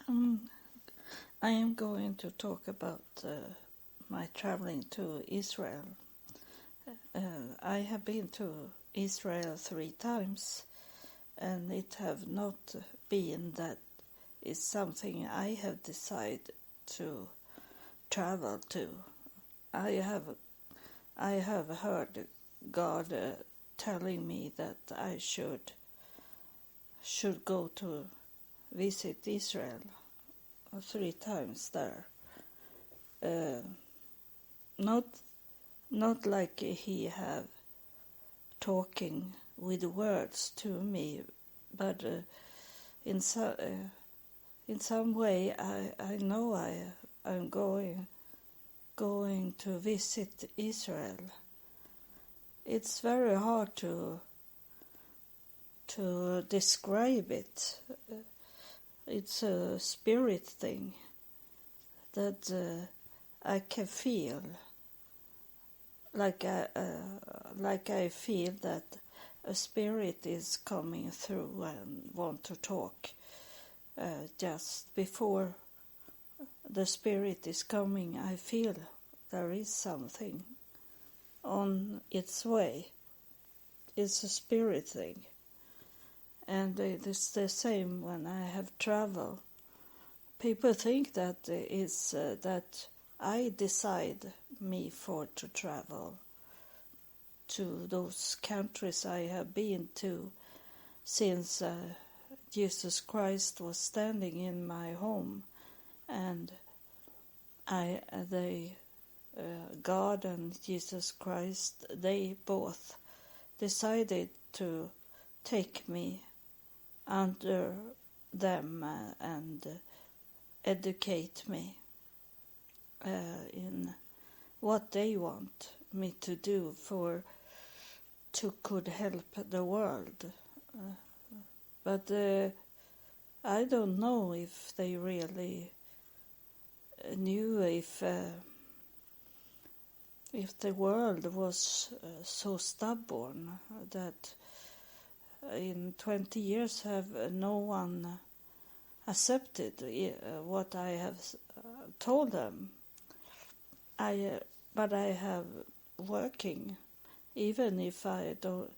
Um, I am going to talk about my traveling to Israel. I have been to Israel 3 times, and it have not been that it's something I have decided to travel to. I have heard God telling me that I should go to visit Israel 3 times there. Not like he have talking with words to me, but in some way I know I'm going to visit Israel. It's very hard to describe it. It's a spirit thing that I can feel, like I feel that a spirit is coming through and want to talk. Just before the spirit is coming, I feel there is something on its way. It's a spirit thing. And it's the same when I have traveled. People think that it's that I decide me for to travel to those countries I have been to since Jesus Christ was standing in my home, and God and Jesus Christ, they both decided to take me under them and educate me in what they want me to do to could help the world. But I don't know if they really knew if the world was so stubborn that in 20 years have no one accepted what I have told them. But I have working, even if I don't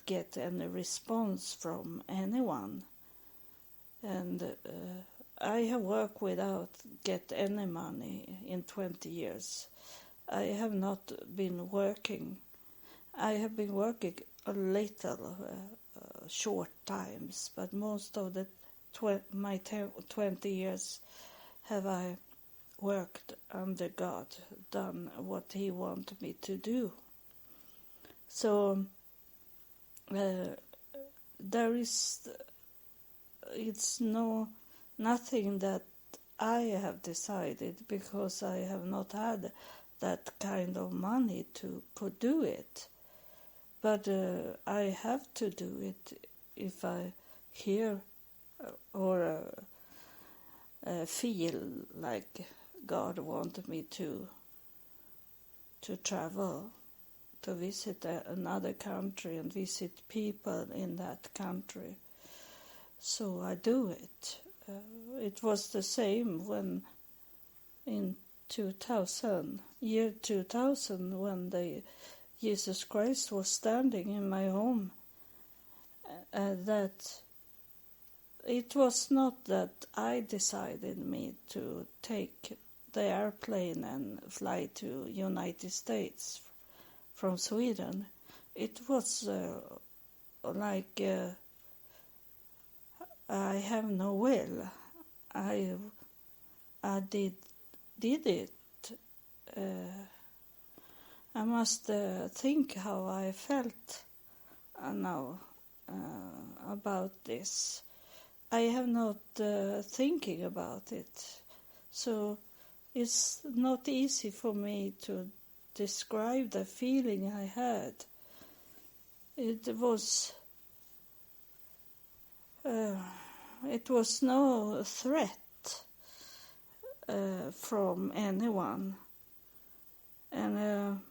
get any response from anyone, and I have worked without get any money in 20 years. I have not been working. I have been working a little, short times, but most of my 20 years have I worked under God, done what He wanted me to do. So it's nothing that I have decided, because I have not had that kind of money to could do it. But I have to do it if I hear or feel like God wanted me to travel, to visit another country and visit people in that country. So I do it. It was the same when in 2000, when Jesus Christ was standing in my home, that it was not that I decided me to take the airplane and fly to United States from Sweden. It was like I have no will. I did it. I must think how I felt now about this. I have not thinking about it, so it's not easy for me to describe the feeling I had. It was no threat from anyone, and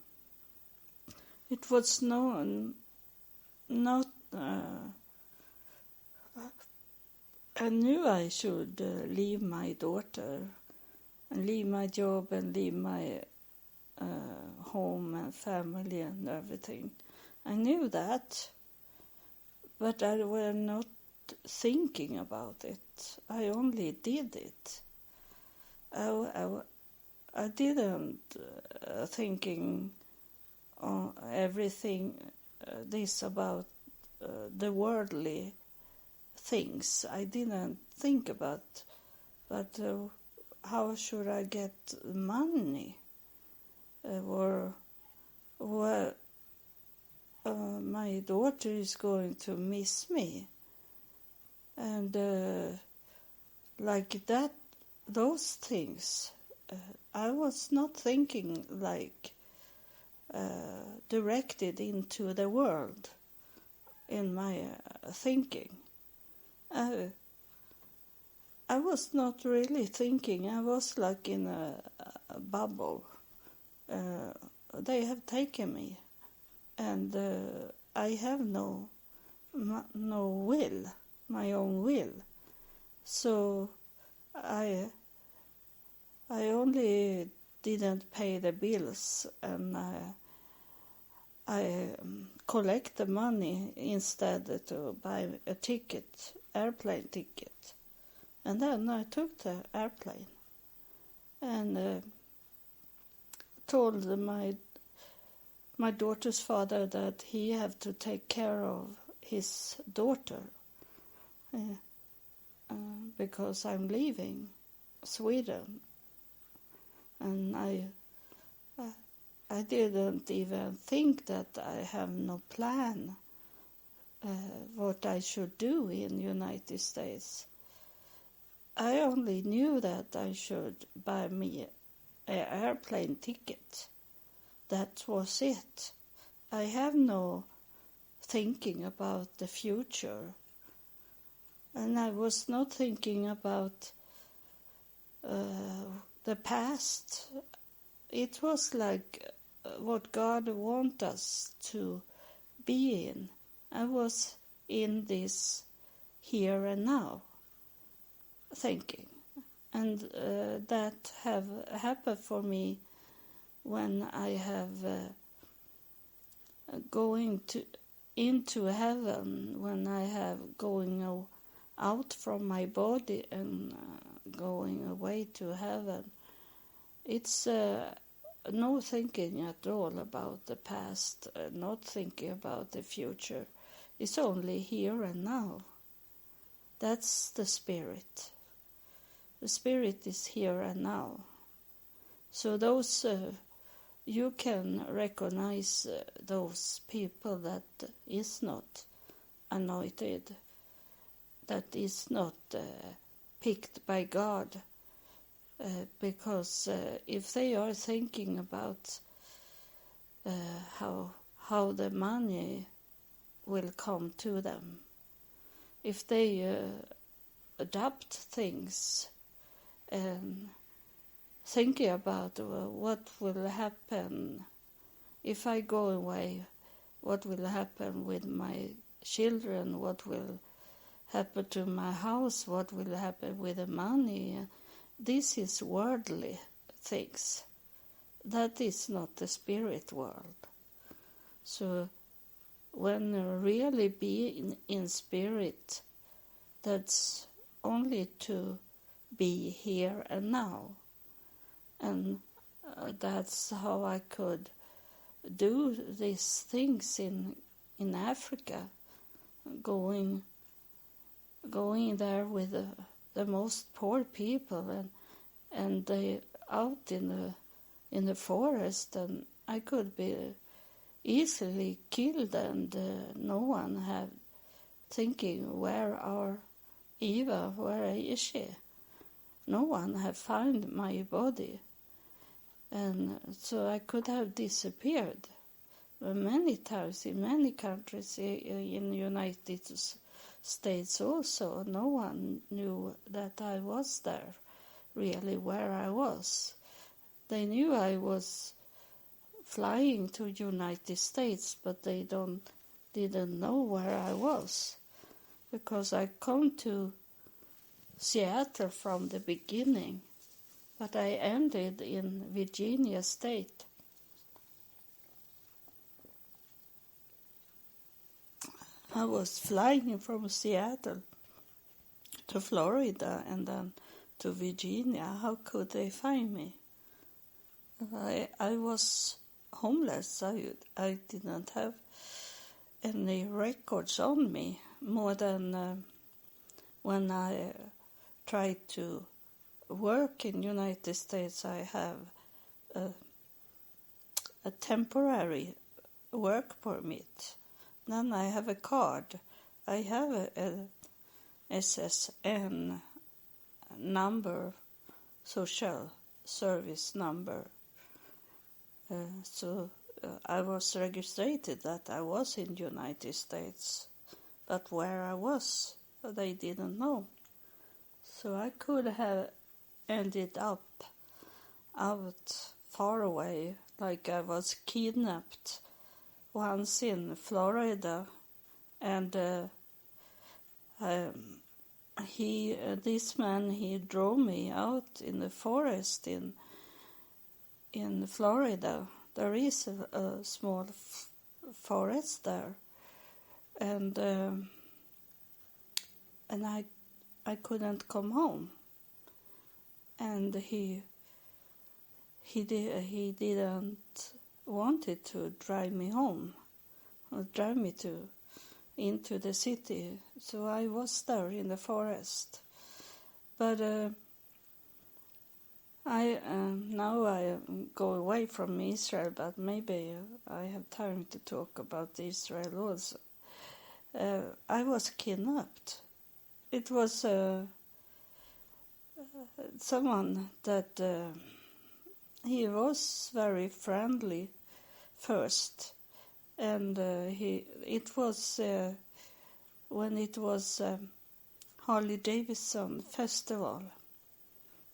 it was not I knew I should leave my daughter and leave my job and leave my home and family and everything. I knew that, but I was not thinking about it. I only did it. I didn't thinking everything this about the worldly things. I didn't think about, but how should I get money? Or my daughter is going to miss me, and like that, those things. I was not thinking like directed into the world in my thinking. I was not really thinking. I was like in a bubble. They have taken me, and I have no will, my own will. So I only didn't pay the bills, and I collect the money instead to buy a ticket, airplane ticket. And then I took the airplane and told my daughter's father that he had to take care of his daughter because I'm leaving Sweden. And I didn't even think that I have no plan what I should do in the United States. I only knew that I should buy me an airplane ticket. That was it. I have no thinking about the future. And I was not thinking about the past. It was like what God wants us to be in. I was in this here and now thinking. And that have happened for me when I have going into heaven, when I have going out from my body and going away to heaven. It's no thinking at all about the past, not thinking about the future. It's only here and now. That's the spirit. The spirit is here and now. So those you can recognize those people that is not anointed, that is not picked by God, because if they are thinking about how the money will come to them, if they adopt things and thinking about what will happen if I go away, what will happen with my children, what will happen to my house, what will happen with the money. This is worldly things. That is not the spirit world. So when really be in spirit, that's only to be here and now. And that's how I could do these things in Africa, going there with the most poor people and they out in the forest, and I could be easily killed, and no one have thinking where are Eva, where is she? No one have found my body. And so I could have disappeared many times in many countries, in the United States also. No one knew that I was there, really, where I was. They knew I was flying to United States, but they didn't know where I was, because I come to Seattle from the beginning, but I ended in Virginia State. I was flying from Seattle to Florida and then to Virginia. How could they find me? I was homeless. I didn't have any records on me more than when I tried to work in United States. I have a temporary work permit. Then I have a card. I have a SSN number, social service number. So I was registered that I was in the United States, but where I was, they didn't know. So I could have ended up out far away, like I was kidnapped once in Florida, and this man, he drove me out in the forest in Florida. There is a small forest there, and I couldn't come home, and he didn't wanted to drive me home, or drive me into the city. So I was there in the forest, but now I go away from Israel, but maybe I have time to talk about Israel also. I was kidnapped. It was someone that he was very friendly first, and it was when it was Harley Davidson festival,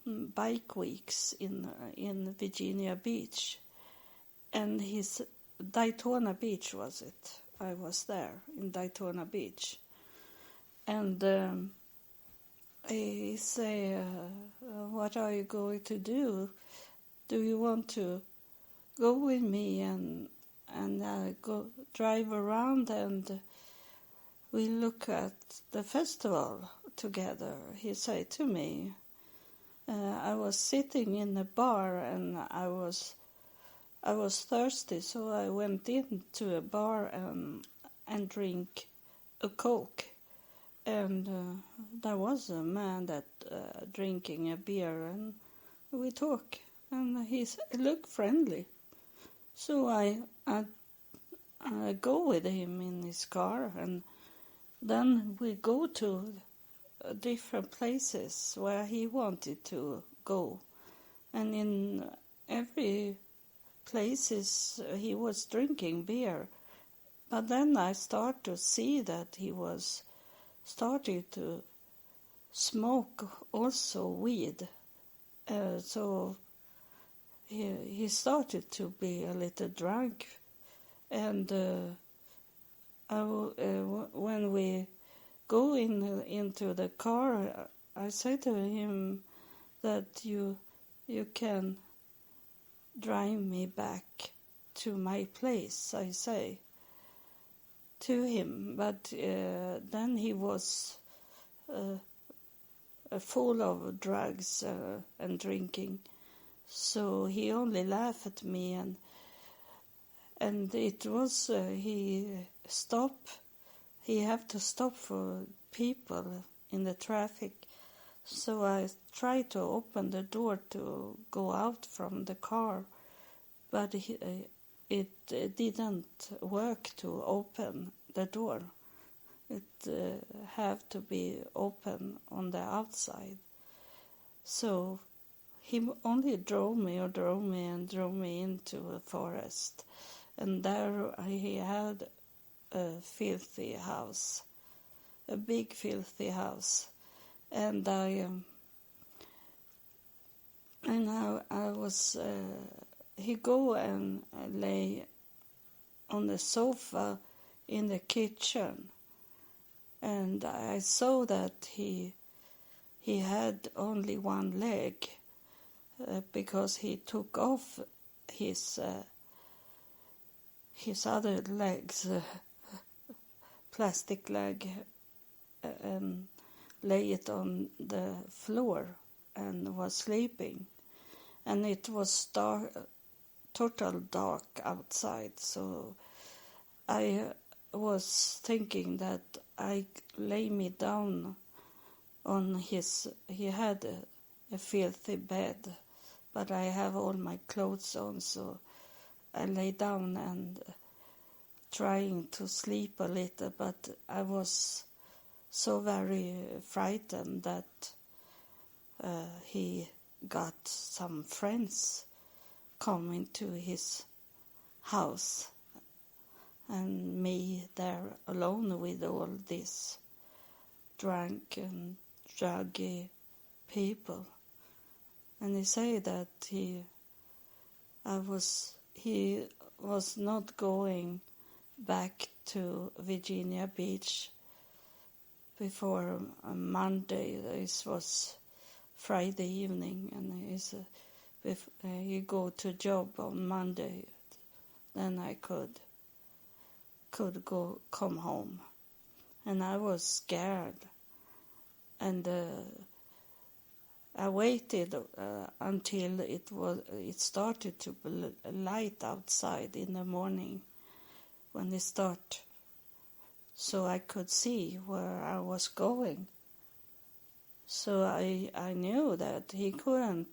bike weeks in Virginia Beach, and his Daytona Beach was it. I was there in Daytona Beach, and he say, "What are you going to do? Do you want to go with me and go drive around and we look at the festival together?" He said to me. I was sitting in a bar and I was thirsty, so I went into a bar and drink a Coke, and there was a man that drinking a beer, and we talk, and he looked friendly, so I go with him in his car, and then we go to different places where he wanted to go, and in every places he was drinking beer, but then I start to see that he was starting to smoke also weed, so he started to be a little drunk, and when we go into the car, I say to him that you can drive me back to my place, I say to him, but then he was full of drugs and drinking, so he only laughed at me, and it was he have to stop for people in the traffic, so I tried to open the door to go out from the car, but it didn't work to open the door. It have to be open on the outside. So he only drove me into a forest, and there he had a filthy house, a big filthy house, and I was he go and lay on the sofa in the kitchen, and I saw that he he had only one leg because he took off his other legs, plastic leg, and lay it on the floor and was sleeping. And it was total dark outside, so I was thinking that I lay me down on he had a filthy bed, but I have all my clothes on, so I lay down and trying to sleep a little, but I was so very frightened that he got some friends coming to his house and me there alone with all these drunk and druggy people. And he said that he was not going back to Virginia Beach before Monday. This was Friday evening, and he said if he go to job on Monday, then I could come home. And I was scared, and I waited until it started to be light outside in the morning when it started, so I could see where I was going. So I knew that he couldn't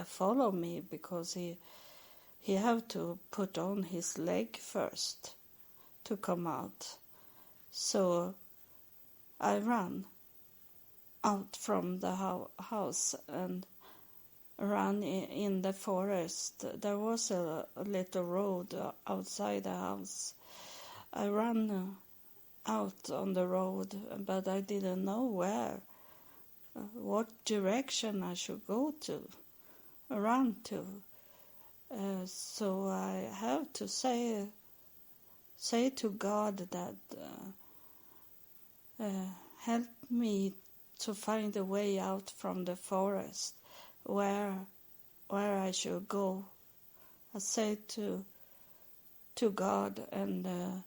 follow me because he had to put on his leg first to come out. So I ran out from the house and ran in the forest. There was a little road outside the house. I ran out on the road, but I didn't know what direction I should go to, run to. So I have to say to God that help me to find a way out from the forest, where I should go. I said to God, and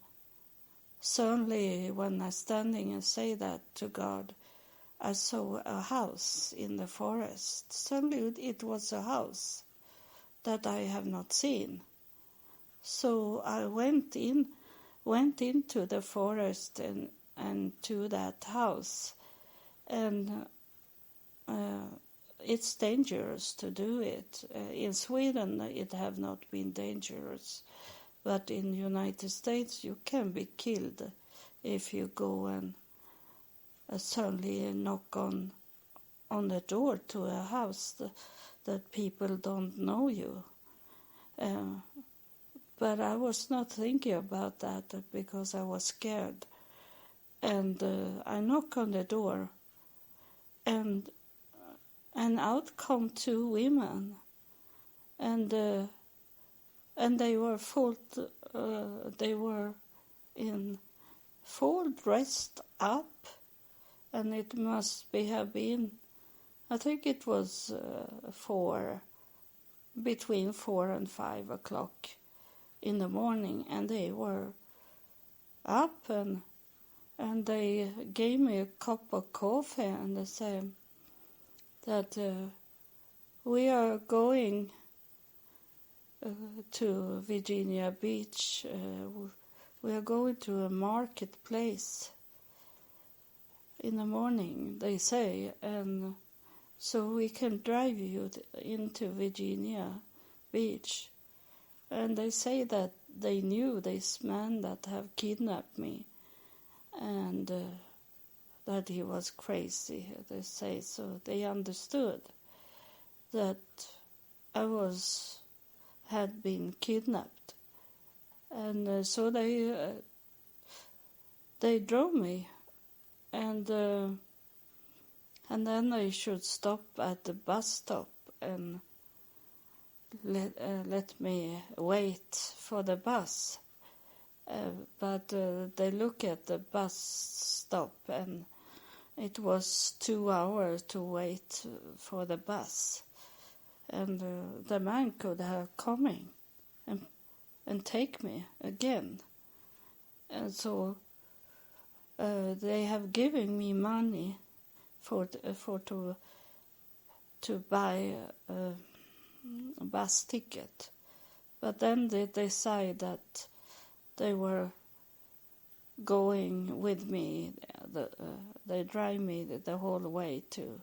suddenly when I standing and say that to God, I saw a house in the forest. Suddenly it was a house that I have not seen. So I went into the forest and to that house, and it's dangerous to do it. In Sweden it have not been dangerous, but in the United States you can be killed if you go and suddenly knock on the door to a house that people don't know you. But I was not thinking about that because I was scared. And I knock on the door, and out come two women, and they were they were in full dressed up, and it must have been, I think it was between 4 and 5 o'clock in the morning, and they were up and they gave me a cup of coffee, and they said that we are going to Virginia Beach. We are going to a marketplace in the morning, they say, and so we can drive you into Virginia Beach. And they say that they knew this man that have kidnapped me, and that he was crazy, they say. So they understood that I had been kidnapped, and so they drove me, and then I should stop at the bus stop and let me wait for the bus. But they look at the bus stop, and it was 2 hours to wait for the bus, and the man could have coming and take me again. And so they have given me money for to buy a bus ticket, but then they decided that they were going with me. They drive me the whole way to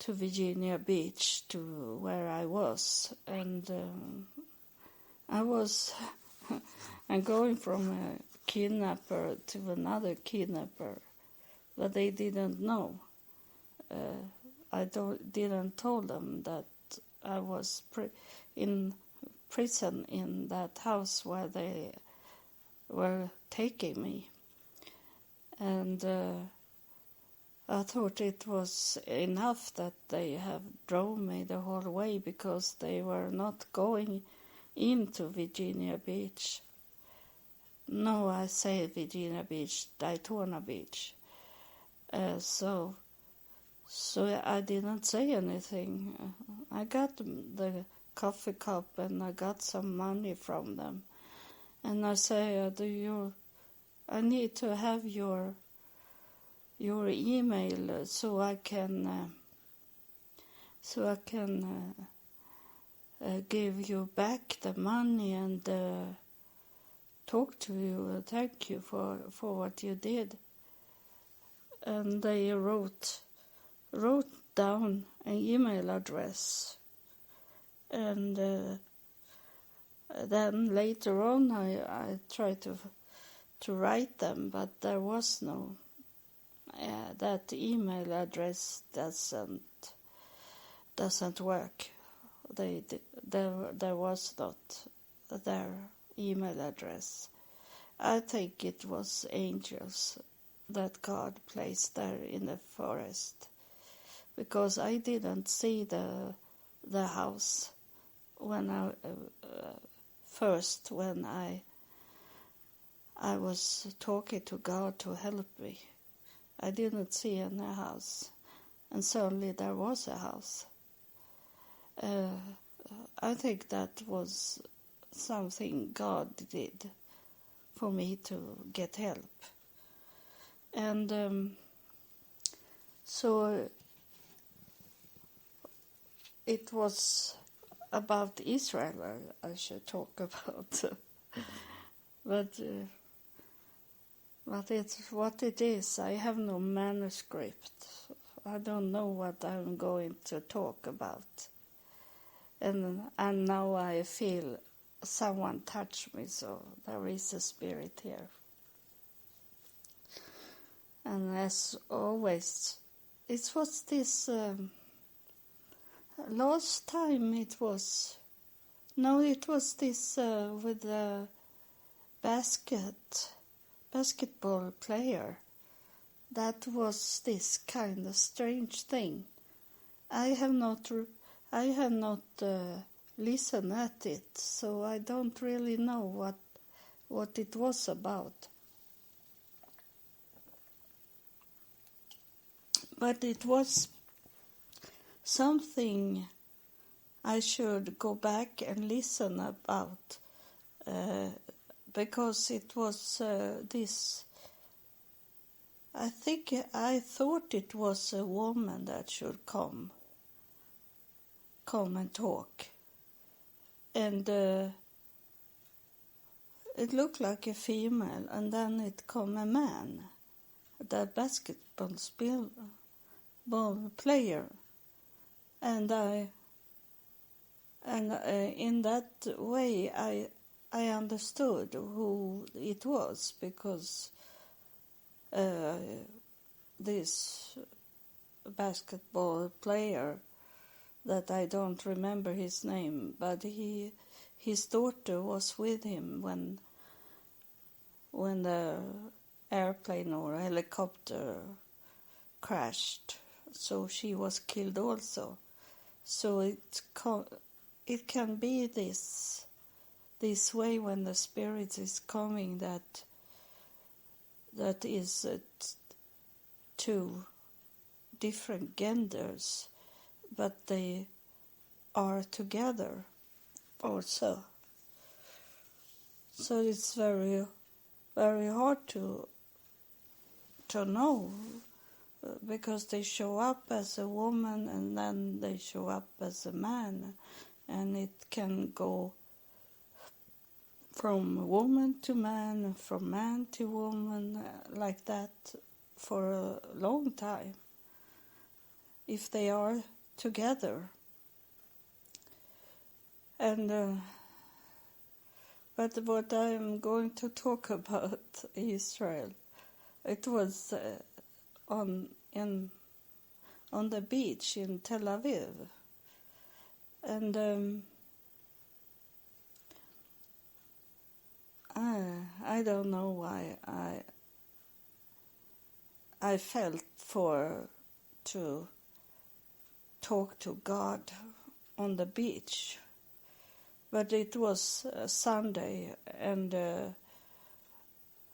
Virginia Beach, to where I was, and I was I'm going from a kidnapper to another kidnapper, but they didn't know. I didn't tell them that I was in prison in that house where they were taking me, and I thought it was enough that they have drove me the whole way, because they were not going into Virginia Beach. No, I say Virginia Beach, Daytona Beach. So I didn't say anything. I got the coffee cup and I got some money from them. And I say, I need to have your email so I can give you back the money and talk to you. Thank you for what you did. And they wrote down an email address, and then later on I tried to write them, but there was no. That email address doesn't work. There was not their email address. I think it was angels that God placed there in the forest, because I didn't see the house when I was talking to God to help me. I didn't see any house, and suddenly there was a house. I think that was something God did for me to get help. And so it was about Israel I should talk about. But it's what it is. I have no manuscript. I don't know what I'm going to talk about. And now I feel someone touch me, so there is a spirit here. And as always, it was this last time it was this with the basketball player. That was this kind of strange thing. I have not listened at it, so I don't really know what it was about. But it was something I should go back and listen about, because it was this. I thought it was a woman that should come and talk, and it looked like a female, and then it come a man, the basketball player, and in that way I understood who it was, because this basketball player, that I don't remember his name, but his daughter was with him when the airplane or helicopter crashed, so she was killed also. So it can be this way when the spirit is coming, that is two different genders, but they are together also. So it's very, very hard to know, because they show up as a woman and then they show up as a man, and it can go from woman to man, from man to woman, like that for a long time, if they are together. And but what I'm going to talk about Israel, it was on the beach in Tel Aviv, and I don't know why I felt to talk to God on the beach, but it was Sunday, and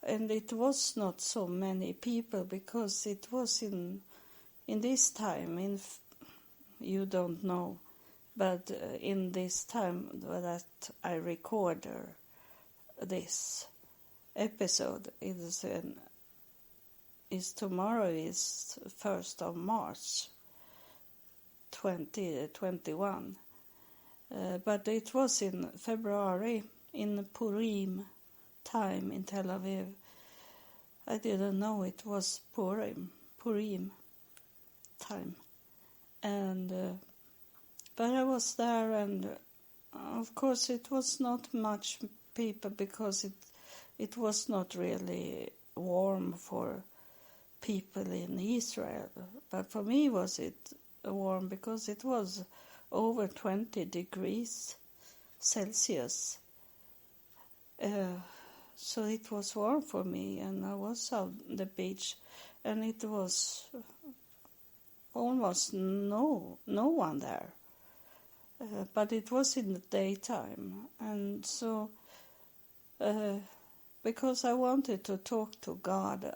it was not so many people, because it was in this time, you don't know, but in this time that I record this episode is tomorrow is 1st of March 2021, but it was in February, in Purim time in Tel Aviv. I didn't know it was Purim time, and but I was there, and of course it was not much people, because it was not really warm for people in Israel, but for me was it warm, because it was over 20 degrees Celsius. So it was warm for me, and I was on the beach, and it was almost no one there. But it was in the daytime, and so because I wanted to talk to God,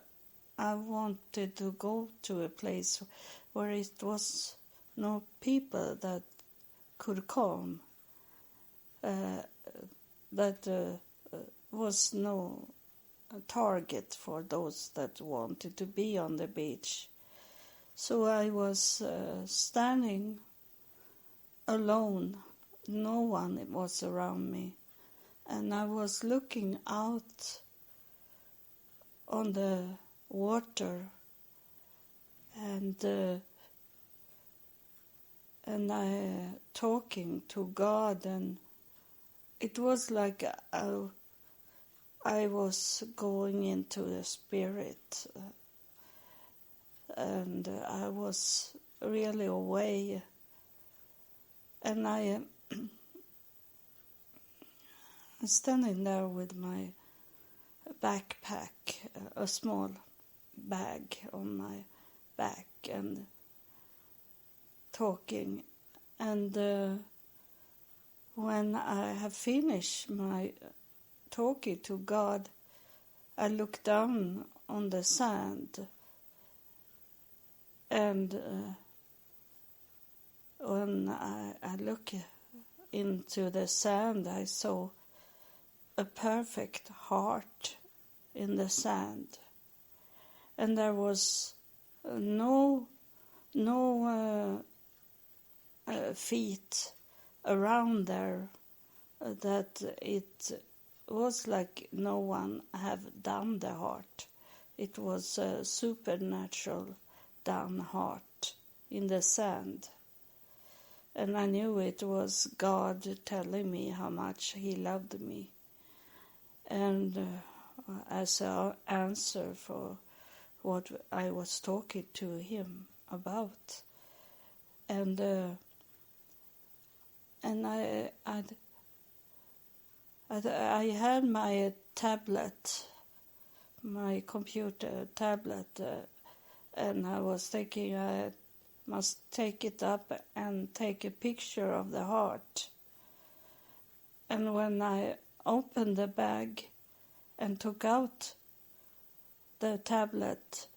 I wanted to go to a place where it was no people that could come, that was no target for those that wanted to be on the beach. So I was standing alone. No one was around me, and I was looking out on the water, and I talking to God, and it was like I was going into the spirit, and I was really away, and I am standing there with my backpack, a small bag on my back, and talking, and when I have finished my talking to God, I look down on the sand, and when I look into the sand, I saw a perfect heart in the sand, and there was no feet around there, that it was like no one have done the heart. It was a supernatural done heart in the sand, and I knew it was God telling me how much He loved me, and as an answer for what I was talking to Him about, and I had my tablet, my computer tablet, and I was thinking I must take it up and take a picture of the heart. And when I opened the bag and took out the tablet,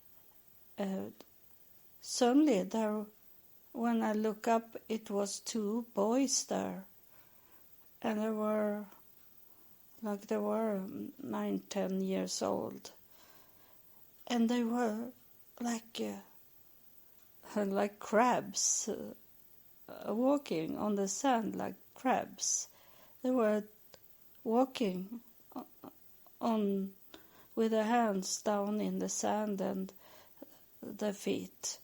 suddenly there, when I look up, it was 2 boys there, and they were 9, 10 years old, and they were like crabs, walking on the sand like crabs. They were walking on with their hands down in the sand and their feet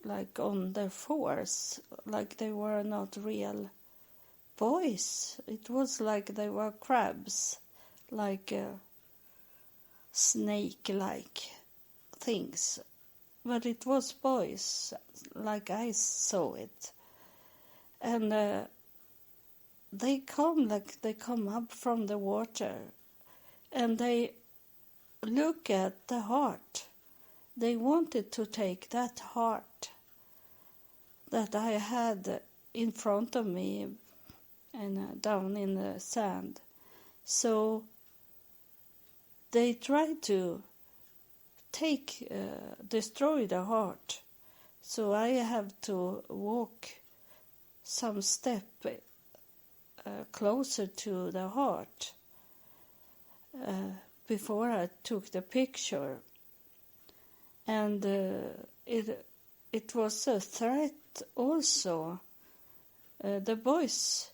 like on their fours, like they were not real boys. It was like they were crabs, like snake-like things. But it was boys, like I saw it. And they come up from the water, and they look at the heart. They wanted to take that heart that I had in front of me and down in the sand. So they tried to destroy the heart. So I have to walk some step closer to the heart before I took the picture. And it was a threat also. The boys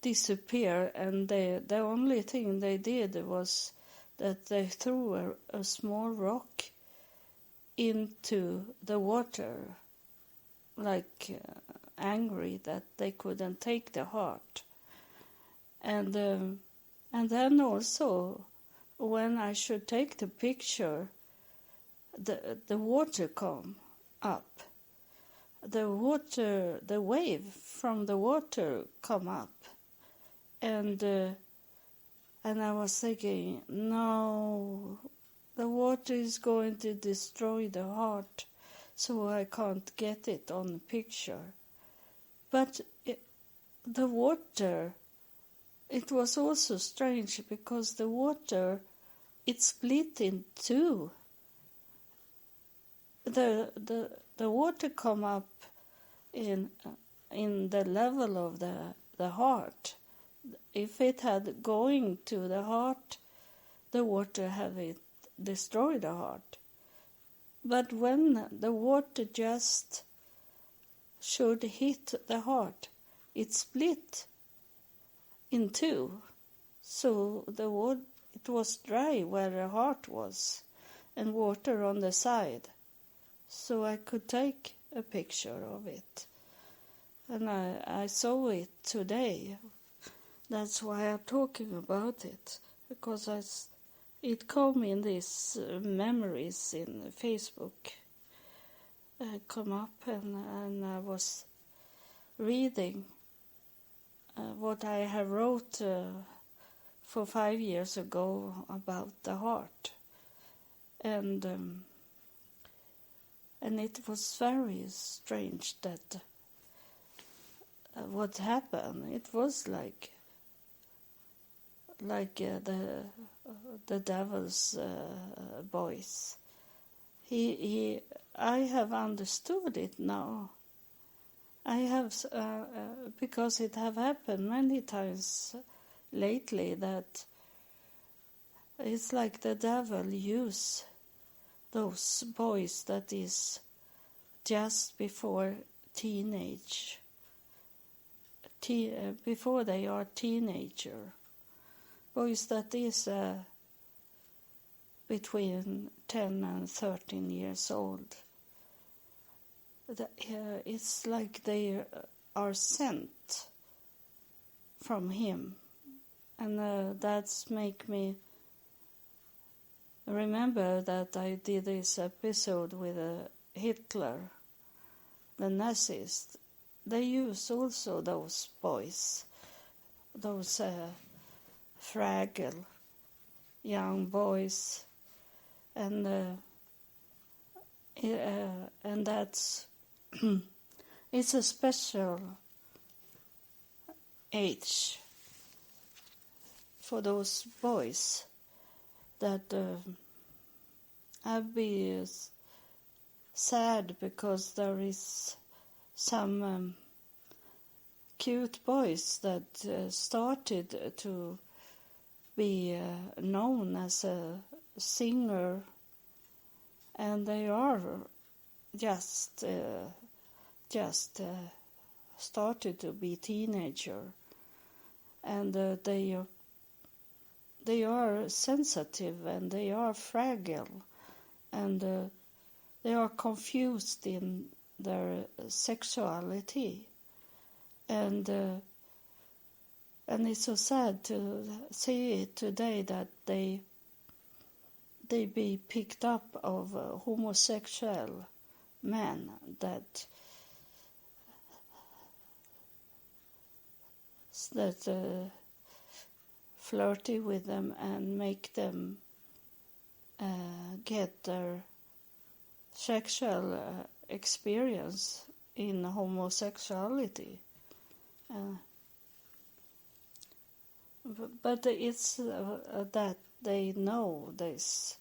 disappeared, and the only thing they did was that they threw a small rock into the water, like angry that they couldn't take the heart. And then also, when I should take the picture, the water come up. The wave from the water come up, and I was thinking, no, the water is going to destroy the heart, so I can't get it on the picture. But the water, it was also strange because the water, it split in two. The water come up in the level of the heart. If it had going to the heart, the water have it destroy the heart. But when the water just should hit the heart, it split in two. So it was dry where the heart was, and water on the side. So I could take a picture of it. And I saw it today. That's why I'm talking about it, because it come in these memories in Facebook. Come up, and I was reading what I have wrote for 5 years ago about the heart. And it was very strange that what happened. It was like the devil's voice. I have understood it now. I have because it have happened many times lately that it's like the devil use those boys that is just before teenage, before they are teenager, boys that is between 10 and 13 years old. It's like they are sent from him, and that's make me remember that I did this episode with Hitler, the Nazis. They use also those boys, those fragile young boys, and that's it's a special age for those boys that I'd be sad because there is some cute boys that started to be known as a singer, and they are just started to be teenager, and they are sensitive and they are fragile, and they are confused in their sexuality, and it's so sad to see it today that they be picked up of homosexual men that flirty with them and make them get their sexual experience in homosexuality. But it's that they know this.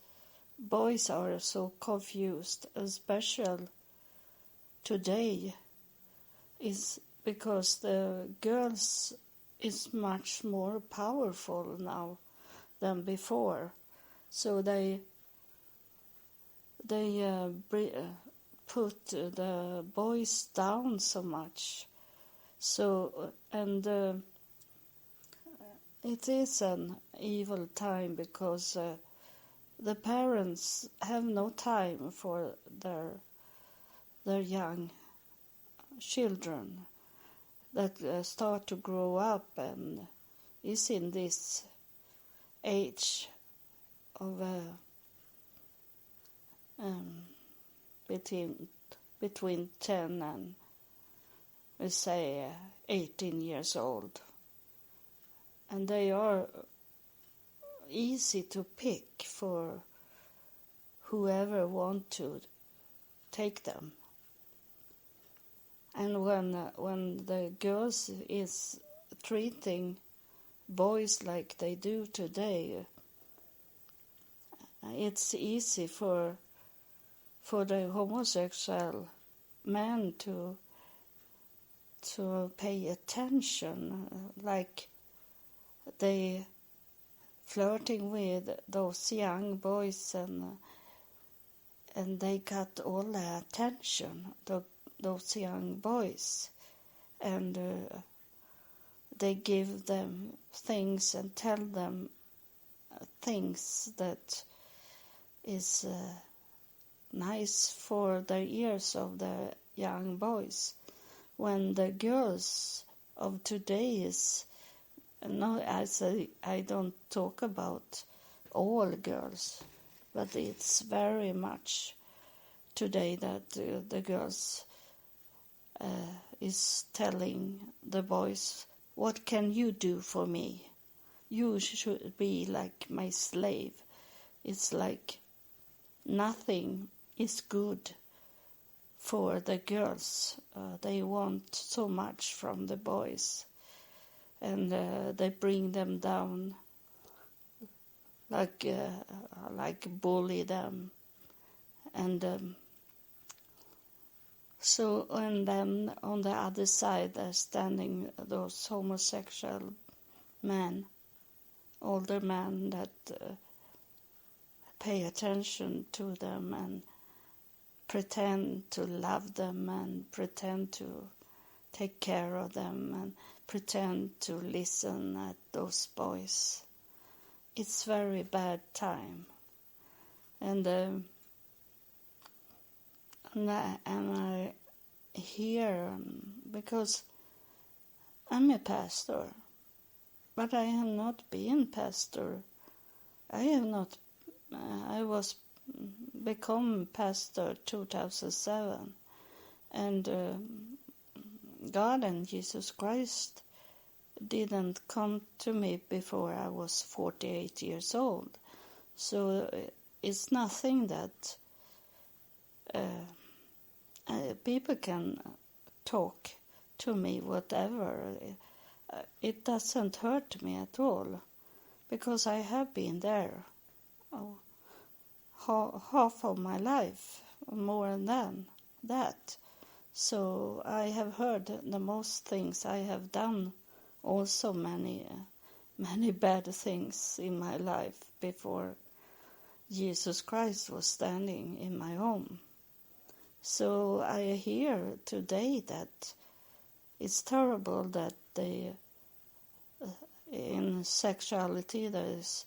Boys are so confused, especially today, is because the girls is much more powerful now than before. So they put the boys down so much. So, and it is an evil time because the parents have no time for their young children that start to grow up and is in this age of between 10 and, we say, 18 years old. And they are easy to pick for whoever want to take them. And when the girls is treating boys like they do today, it's easy for the homosexual man to pay attention, like they flirting with those young boys, and they got all the attention, those young boys, and they give them things and tell them things that is nice for the ears of the young boys, when the girls of today is, no, I don't talk about all girls, but it's very much today that the girls is telling the boys, what can you do for me? You should be like my slave. It's like nothing is good for the girls. They want so much from the boys, and they bring them down, like bully them, and so, and then on the other side are standing those homosexual men, older men that pay attention to them and pretend to love them and pretend to take care of them and pretend to listen at those boys. It's very bad time. And I hear, because I'm a pastor, but I have not been pastor. I was become pastor 2007, and God and Jesus Christ didn't come to me before I was 48 years old. So it's nothing that people can talk to me, whatever. It doesn't hurt me at all, because I have been there half of my life, more than that. So I have heard the most things. I have done also many bad things in my life before Jesus Christ was standing in my home. So I hear today that it's terrible that in sexuality there is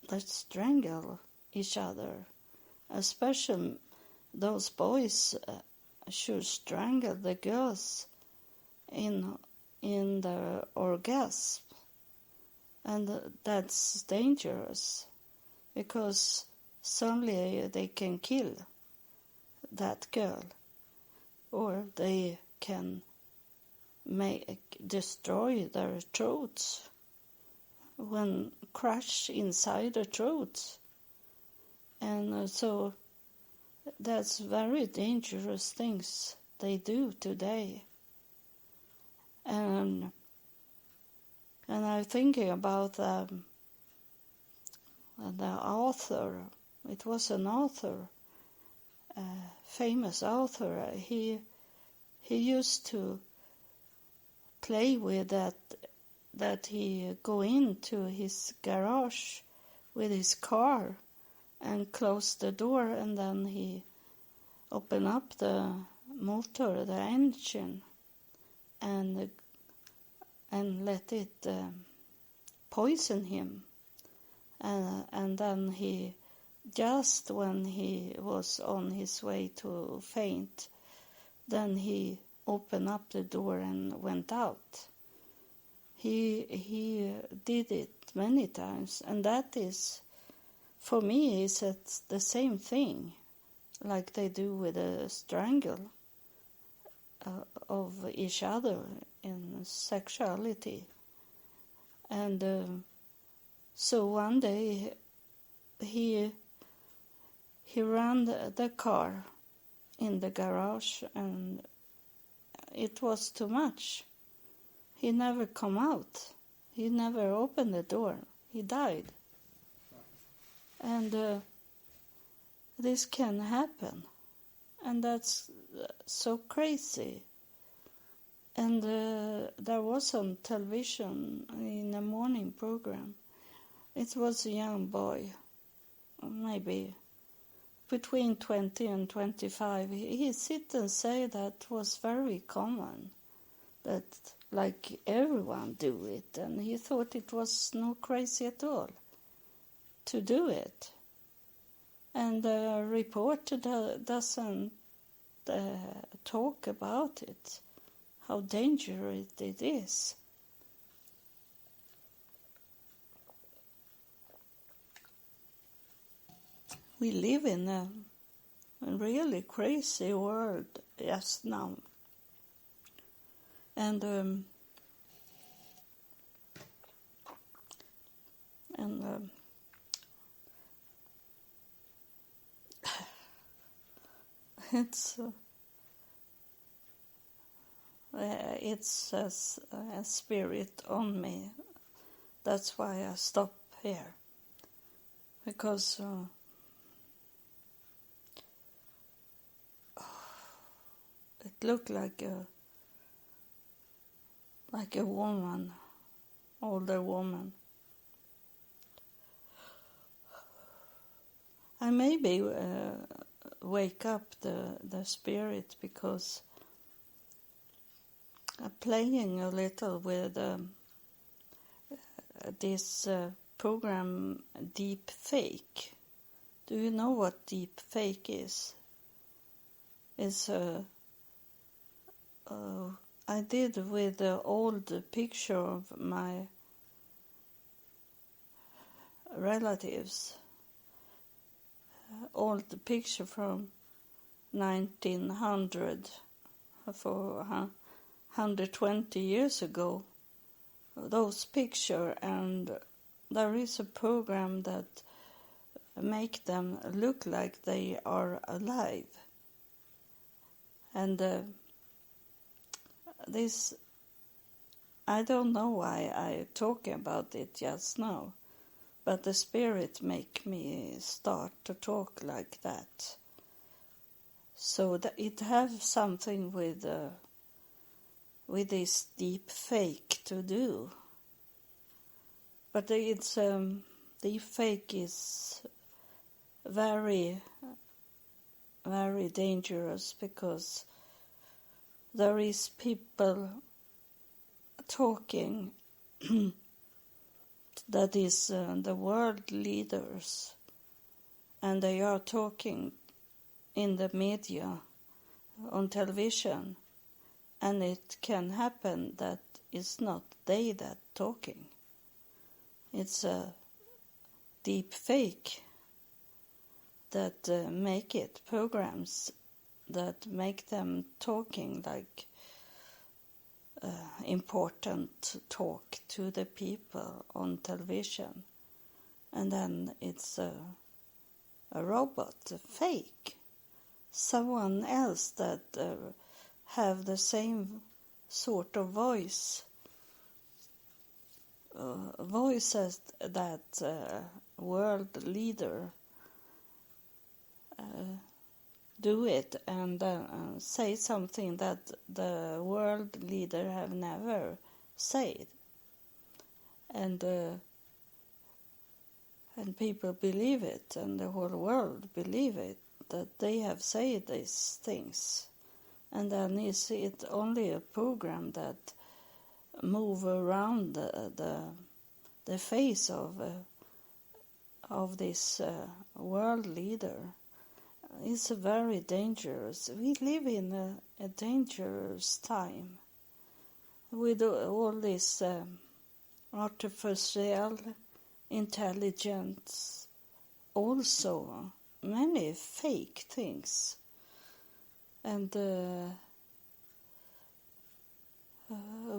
they strangle each other, especially those boys should strangle the girls in the orgasm, and that's dangerous because suddenly they can kill that girl, or they can destroy their throats when crush inside the throat, and so that's very dangerous things they do today. And I'm thinking about the author. It was an author, a famous author. He used to play with that he go into his garage with his car and close the door, and then he open up the motor, the engine, and let it poison him. And then he, just when he was on his way to faint, then he opened up the door and went out. He did it many times, and that is, for me, is the same thing, like they do with a strangle of each other in sexuality. And so one day he ran the car in the garage, and it was too much. He never come out. He never opened the door. He died. And this can happen. And that's so crazy. And there was on television in a morning program. It was a young boy, maybe between 20 and 25. He sit and say that was very common, that like everyone do it, and he thought it was no crazy at all to do it. And the reporter doesn't talk about it, how dangerous it is. We live in a really crazy world just now. And it's a spirit on me. That's why I stop here, because it looked like a woman, older woman. I maybe wake up the spirit because I'm playing a little with this program Deep Fake. Do you know what Deep Fake is? It's I did with the old picture of my relatives, old picture from 1900, for 120 years ago, those picture, and there is a program that make them look like they are alive. And this, I don't know why I talking about it just now, but the Spirit make me start to talk like that. So that it have something with this deep fake to do. But it's deep fake is very, very dangerous, because there is people talking that is the world leaders, and they are talking in the media, on television, and it can happen that it's not they that talking. It's a deep fake that make it programs that make them talking like important talk to the people on television, and then it's a robot, a fake, someone else that have the same sort of voice as that world leader do it, and say something that the world leader have never said, and people believe it, and the whole world believe it, that they have said these things, and then is it only a program that move around the face of this world leader. It's very dangerous. We live in a dangerous time with all this artificial intelligence, also many fake things, and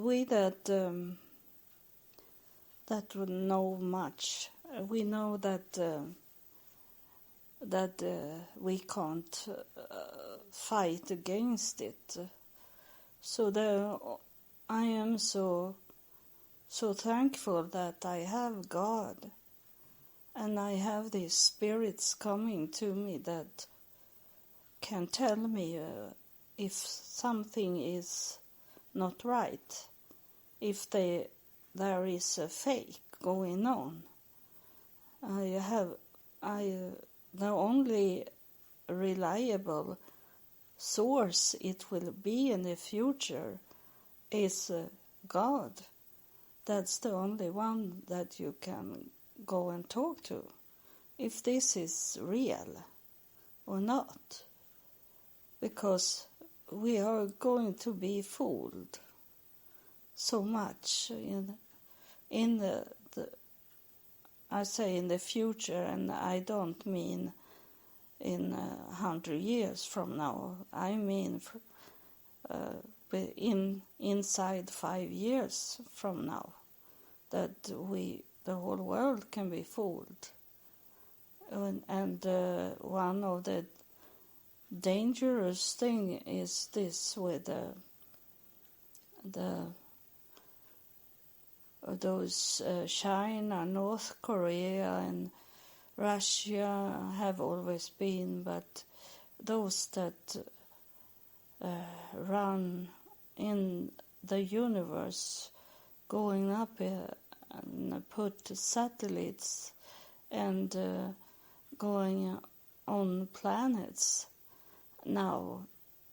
we that would know much, we know that we can't fight against it. So I am so thankful that I have God, and I have these spirits coming to me that can tell me if something is not right, if there is a fake going on. The only reliable source it will be in the future is God. That's the only one that you can go and talk to, if this is real or not, because we are going to be fooled so much in the I say in the future, and I don't mean in 100 years from now. I mean inside 5 years from now, that the whole world can be fooled. And one of the dangerous thing is this with those China, North Korea, and Russia have always been, but those that run in the universe, going up and put satellites and going on planets now,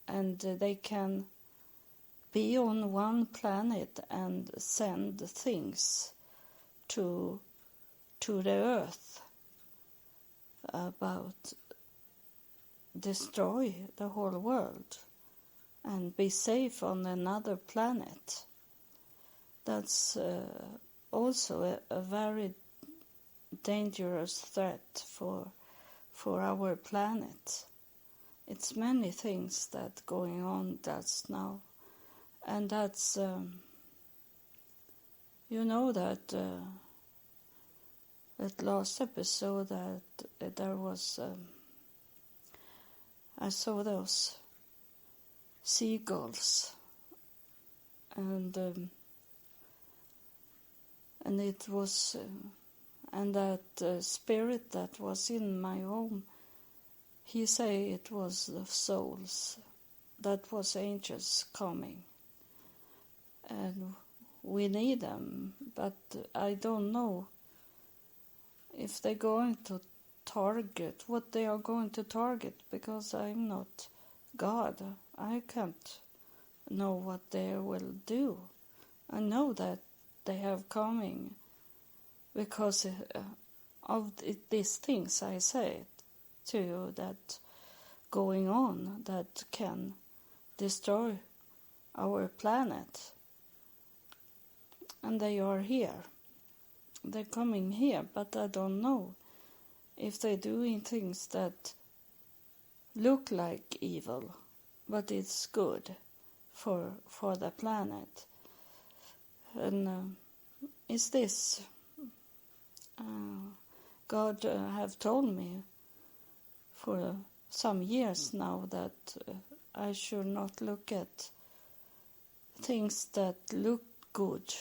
and they can be on one planet and send things to the Earth about destroy the whole world and be safe on another planet. That's also a very dangerous threat for our planet. It's many things that going on that's now. And that's, that last episode that there was, I saw those seagulls, and it was, and that spirit that was in my home, he say it was the souls, that was angels coming, and we need them, but I don't know if they're going to target, what they are going to target, because I'm not God. I can't know what they will do. I know that they have coming because of these things I said to you that going on that can destroy our planet. And they are here. They're coming here, but I don't know if they're doing things that look like evil, but it's good for the planet. And is this God have told me for some years now that I should not look at things that look good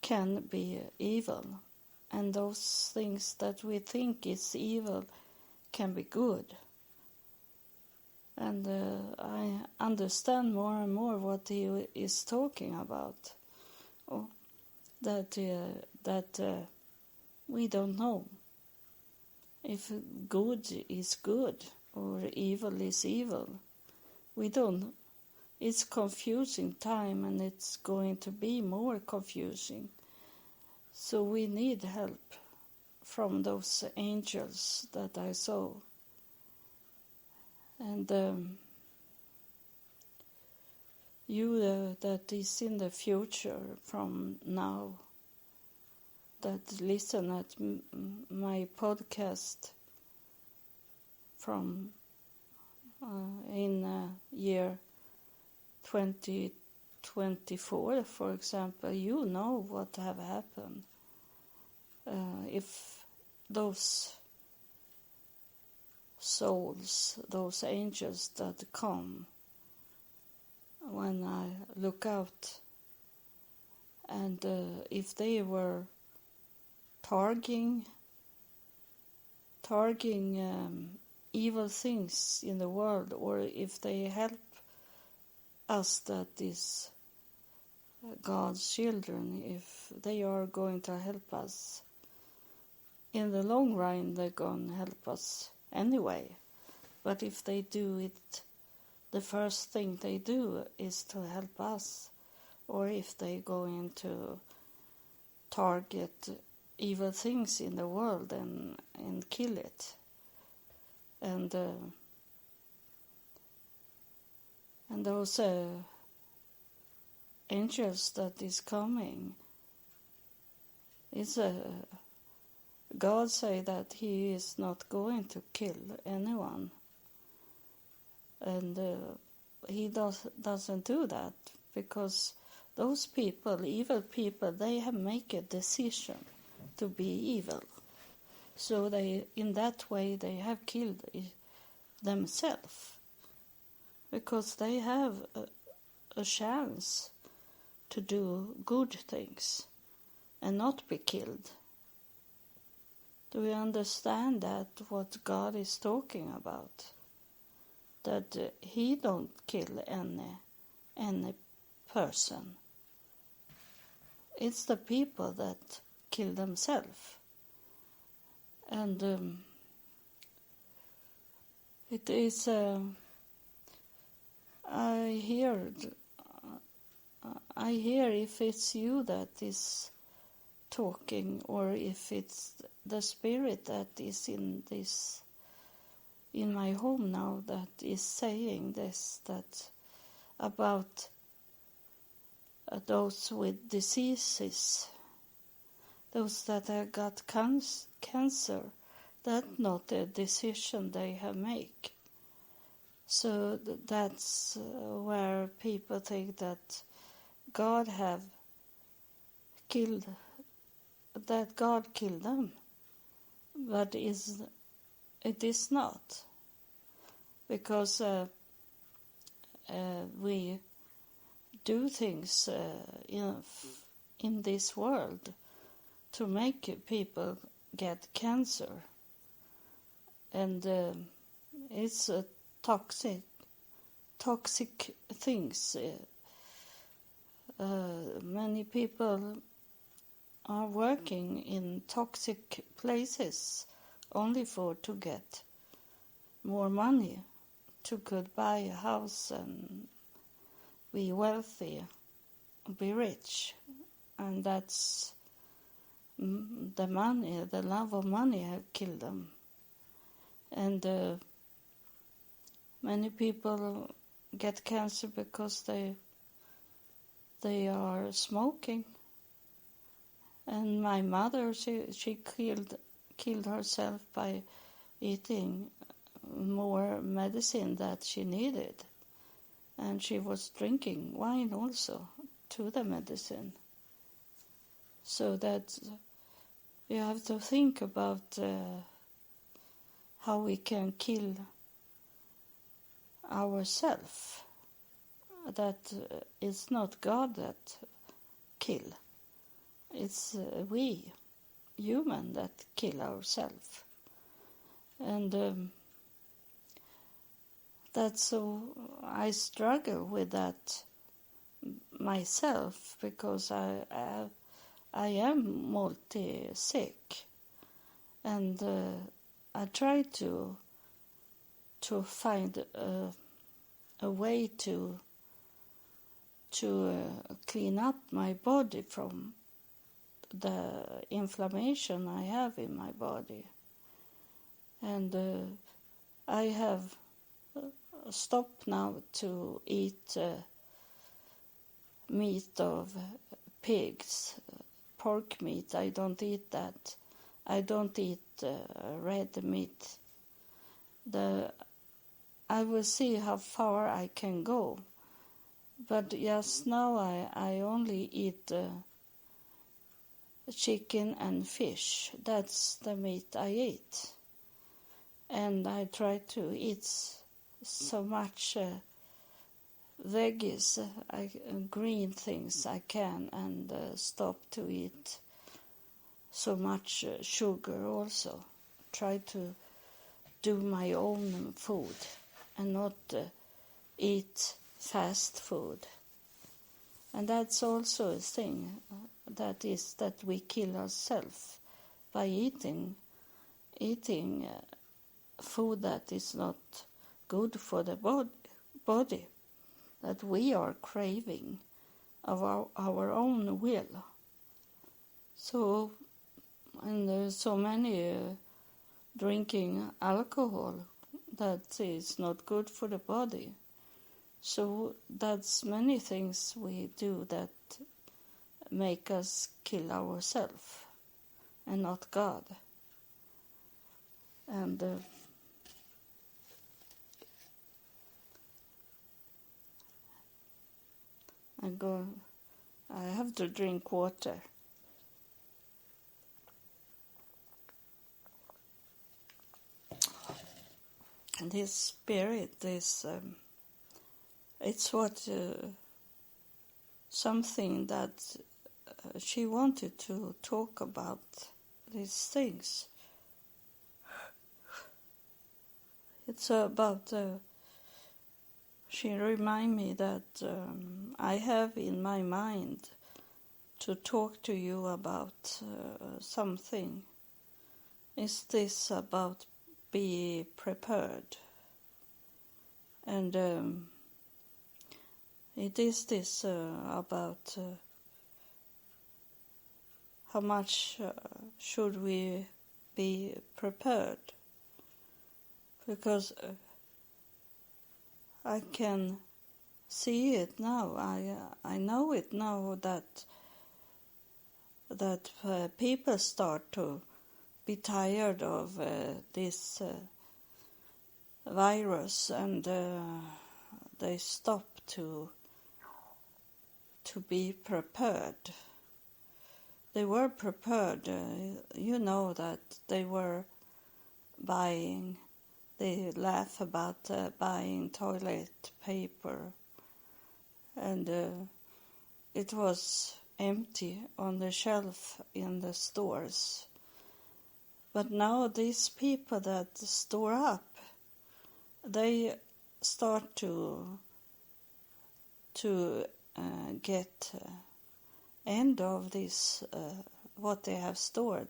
can be evil, and those things that we think is evil can be good. And I understand more and more what he is talking about. That we don't know if good is good or evil is evil. We don't. It's confusing time, and it's going to be more confusing. So we need help from those angels that I saw. And you that is in the future from now, that listen at my podcast from in year 2024, for example, you know what have happened. If those souls, those angels that come, when I look out, and if they were targeting evil things in the world, or if they help us that is God's children, if they are going to help us, in the long run they're going to help us anyway. But if they do it, the first thing they do is to help us, or if they go into target evil things in the world and kill it. And those angels that is coming, it's God say that he is not going to kill anyone, and he doesn't do that, because those people, evil people, they have make a decision to be evil. So they, in that way, they have killed themselves, because they have a chance to do good things and not be killed. Do we understand that what God is talking about? That he don't kill any person. It's the people that kill themselves. And it is, I hear if it's you that is talking, or if it's the spirit that is in my home now that is saying this, that about those with diseases, those that have got cancer, that's not a decision they have make. So that's where people think that God have killed, that God killed them, but it is not, because we do things in this world to make people get cancer. And it's toxic things. Many people are working in toxic places only to get more money, to could buy a house and be wealthy, be rich. And that's the money, the love of money have killed them. And many people get cancer because they are smoking. And my mother, she killed herself by eating more medicine that she needed. And she was drinking wine also to the medicine. So that you have to think about how we can kill ourselves. That it's not God that kill. It's we, human, that kill ourselves. And that's so I struggle with that myself, because I am multi-sick. And I try to find a way to clean up my body from the inflammation I have in my body. And I have stopped now to eat meat of pigs, pork meat. I don't eat that. I don't eat red meat. I will see how far I can go. But just now I only eat chicken and fish. That's the meat I eat. And I try to eat so much veggies, green things I can, and stop to eat so much sugar also. Try to do my own food and not eat fast food. And that's also a thing, that is that we kill ourselves by eating food that is not good for the body, that we are craving of our own will. So, and there's so many drinking alcohol that is not good for the body. So that's many things we do that make us kill ourselves and not God. And I have to drink water. And this spirit is, it's what, something that she wanted to talk about these things. It's about, she reminded me that I have in my mind to talk to you about something. Is this about be prepared? And it is this about how much should we be prepared? Because I can see it now. I know it now that people start to be tired of this virus, and they stop to be prepared. They were prepared. You know that they were buying. They laugh about buying toilet paper, and it was empty on the shelf in the stores. But now these people that store up, they start to get end of this what they have stored,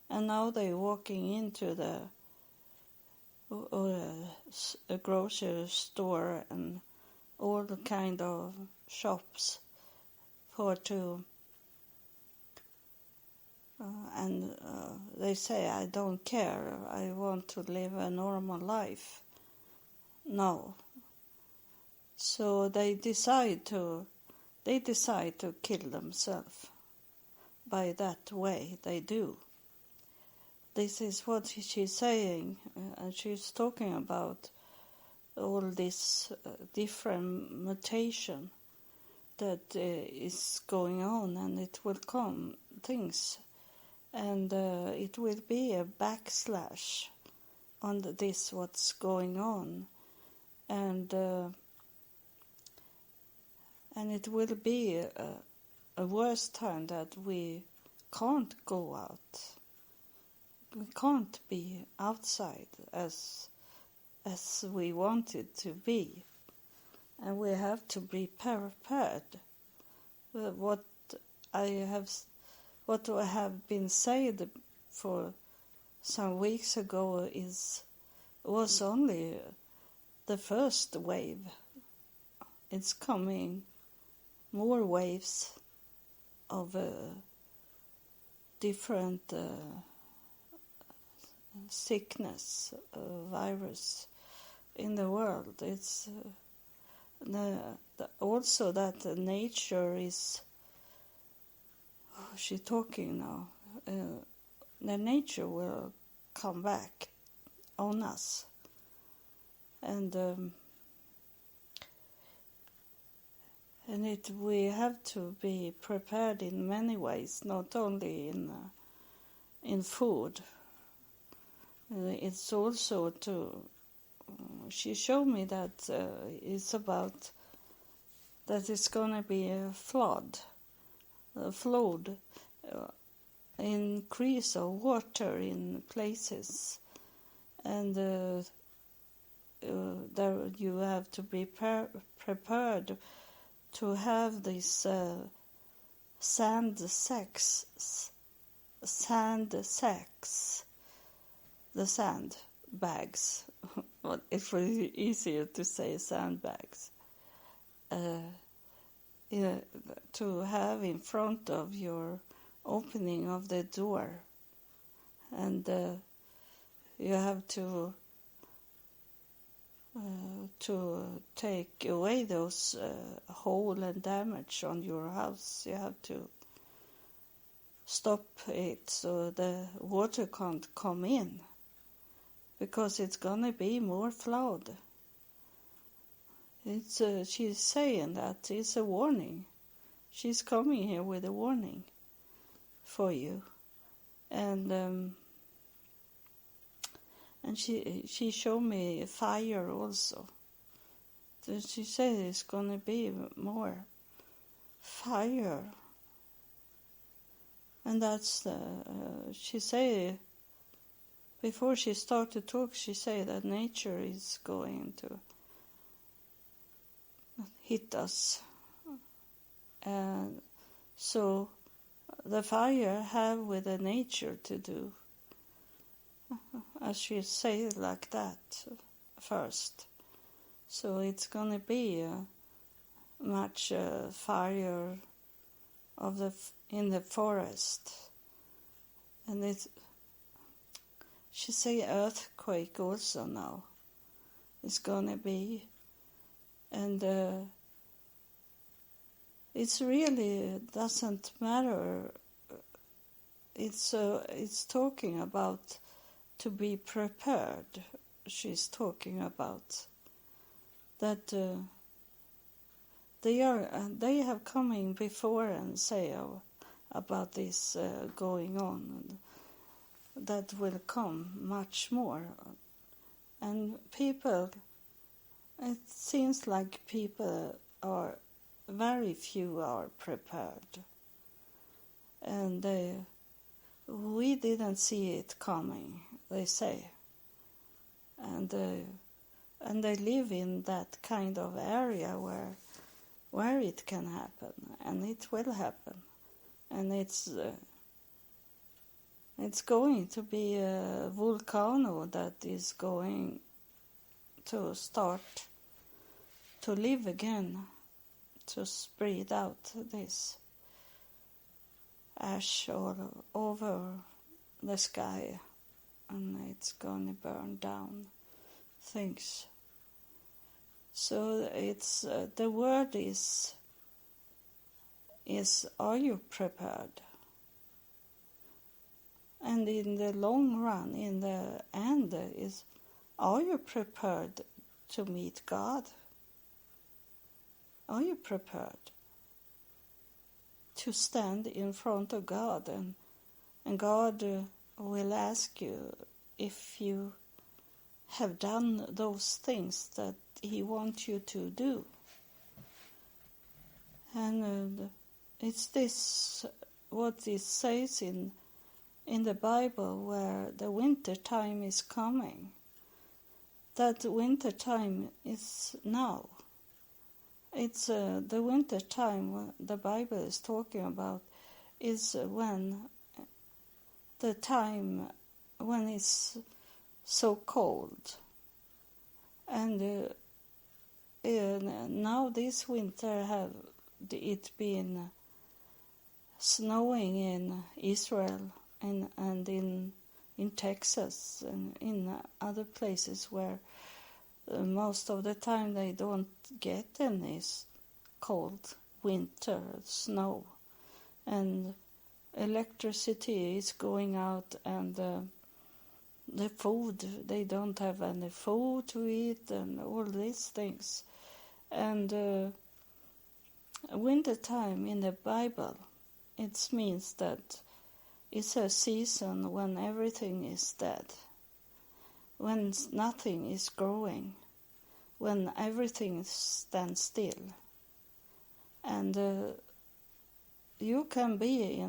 and now they're walking into the a grocery store and all the kind of shops and they say, I don't care, I want to live a normal life. No. So they decide to kill themselves by that way they do. This is what she's saying, and she's talking about all this different mutation that is going on, and it will come things, and it will be a backslash on this what's going on, and it will be a worse time that we can't go out. We can't be outside as we wanted to be, and we have to be prepared. What have been said for some weeks ago was only the first wave. It's coming more waves of different sickness, virus in the world. It's also that nature is. She's talking now. The nature will come back on us, and we have to be prepared in many ways, not only in food. It's also she showed me that it's about that it's going to be a flood, increase of water in places, and there you have to be prepared to have this sand sacks, the sand bags. Well, it's really easier to say sandbags. To have in front of your opening of the door, and you have to take away those hole and damage on your house. You have to stop it so the water can't come in, because it's gonna be more flood. She's saying that it's a warning. She's coming here with a warning for you, and she showed me fire also. She said it's gonna be more fire, and that's she said before she started to talk. She said that nature is going to hit us, and so the fire have with the nature to do, as she said like that first. So it's gonna be much fire in the forest, and she say earthquake also now. It's gonna be. And it's really doesn't matter. It's talking about to be prepared. She's talking about that they have coming before and say about this going on. That will come much more, and people. It seems like very few are prepared. and we didn't see it coming, they say. And they live in that kind of area where it can happen, and it will happen. And it's going to be a volcano that is going to start to live again, to spread out this ash all over the sky, and it's going to burn down things. So it's the word is are you prepared? And in the long run, in the end, is are you prepared to meet God? Are you prepared to stand in front of God, and God will ask you if you have done those things that He wants you to do. And it's this what it says in the Bible, where the winter time is coming. That winter time is now. It's the winter time the Bible is talking about is when the time when it's so cold. And now this winter have it been snowing in Israel and in Texas and in other places where most of the time they don't get any cold winter snow, and electricity is going out, and the food, they don't have any food to eat, and all these things. And winter time in the Bible, it means that it's a season when everything is dead, when nothing is growing, when everything stands still. And you can be